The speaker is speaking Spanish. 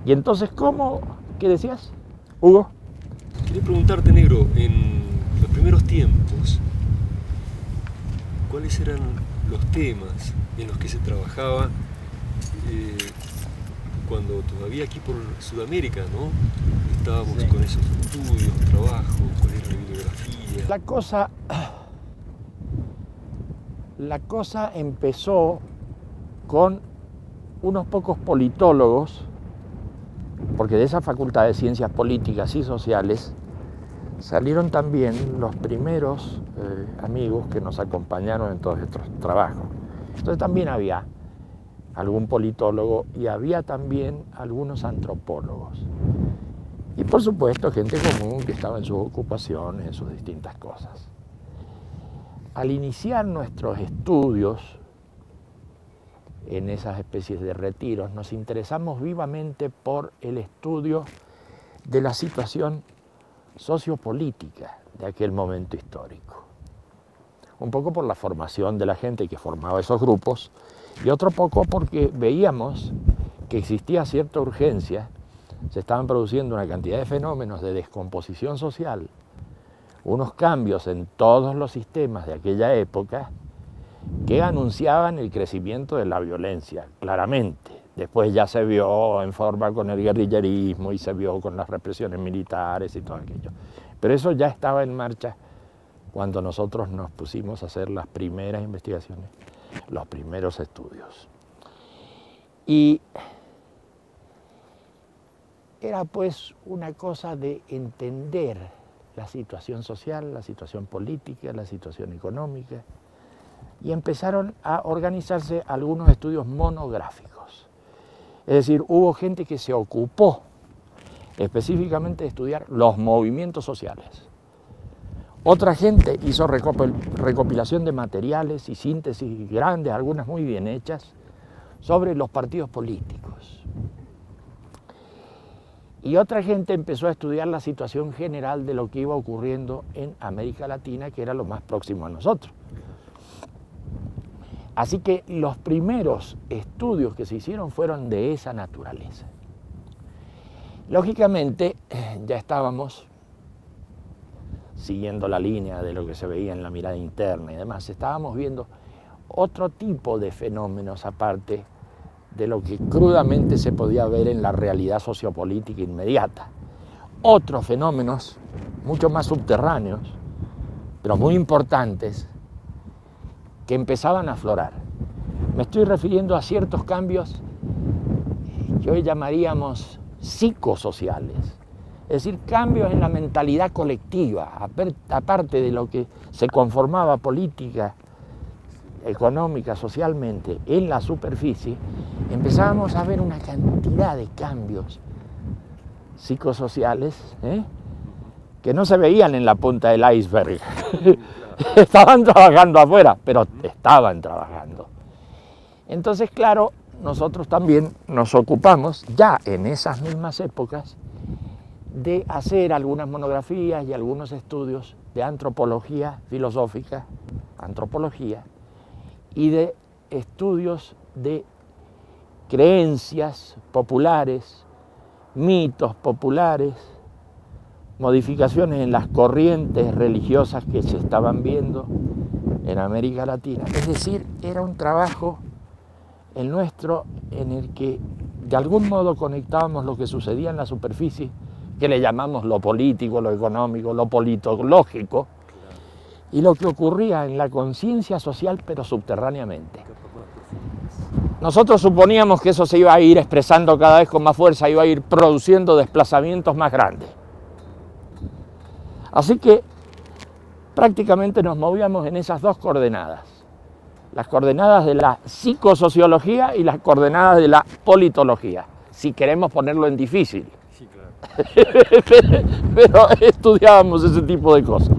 Y entonces, ¿cómo? ¿Qué decías, Hugo? Quería preguntarte, negro, en los primeros tiempos, ¿cuáles eran los temas en los que se trabajaba cuando todavía aquí por Sudamérica, ¿no? Estábamos con esos estudios, trabajo, cuál era la bibliografía? La cosa empezó con unos pocos politólogos, porque de esa Facultad de Ciencias Políticas y Sociales salieron también los primeros amigos que nos acompañaron en todos estos trabajos. Entonces también había algún politólogo y había también algunos antropólogos. Y por supuesto gente común que estaba en sus ocupaciones, en sus distintas cosas. Al iniciar nuestros estudios en esas especies de retiros, nos interesamos vivamente por el estudio de la situación sociopolítica de aquel momento histórico. Un poco por la formación de la gente que formaba esos grupos y otro poco porque veíamos que existía cierta urgencia, se estaban produciendo una cantidad de fenómenos de descomposición social, unos cambios en todos los sistemas de aquella época que anunciaban el crecimiento de la violencia, claramente. Después ya se vio en forma con el guerrillerismo y se vio con las represiones militares y todo aquello. Pero eso ya estaba en marcha cuando nosotros nos pusimos a hacer las primeras investigaciones. los primeros estudios. Y era pues una cosa de entender la situación social, la situación política, la situación económica, y empezaron a organizarse algunos estudios monográficos. Es decir, hubo gente que se ocupó específicamente de estudiar los movimientos sociales. Otra gente hizo recopilación de materiales y síntesis grandes, algunas muy bien hechas, sobre los partidos políticos. Y otra gente empezó a estudiar la situación general de lo que iba ocurriendo en América Latina, que era lo más próximo a nosotros. Así que los primeros estudios que se hicieron fueron de esa naturaleza. Lógicamente, ya estábamos siguiendo la línea de lo que se veía en la mirada interna y demás. Estábamos viendo otro tipo de fenómenos aparte de lo que crudamente se podía ver en la realidad sociopolítica inmediata. Otros fenómenos mucho más subterráneos, pero muy importantes, que empezaban a aflorar. Me estoy refiriendo a ciertos cambios que hoy llamaríamos psicosociales, es decir, cambios en la mentalidad colectiva, aparte de lo que se conformaba política, económica, socialmente, en la superficie, empezábamos a ver una cantidad de cambios psicosociales que no se veían en la punta del iceberg. Estaban trabajando afuera, pero estaban trabajando. Entonces, claro, nosotros también nos ocupamos, ya en esas mismas épocas, de hacer algunas monografías y algunos estudios de antropología filosófica, antropología, y de estudios de creencias populares, mitos populares, modificaciones en las corrientes religiosas que se estaban viendo en América Latina. Es decir, era un trabajo el nuestro en el que de algún modo conectábamos lo que sucedía en la superficie, que le llamamos lo político, lo económico, lo politológico, y lo que ocurría en la conciencia social, pero subterráneamente. Nosotros suponíamos que eso se iba a ir expresando cada vez con más fuerza, iba a ir produciendo desplazamientos más grandes. Así que prácticamente nos movíamos en esas dos coordenadas, las coordenadas de la psicosociología y las coordenadas de la politología, si queremos ponerlo en difícil. Sí, claro. Pero estudiábamos ese tipo de cosas.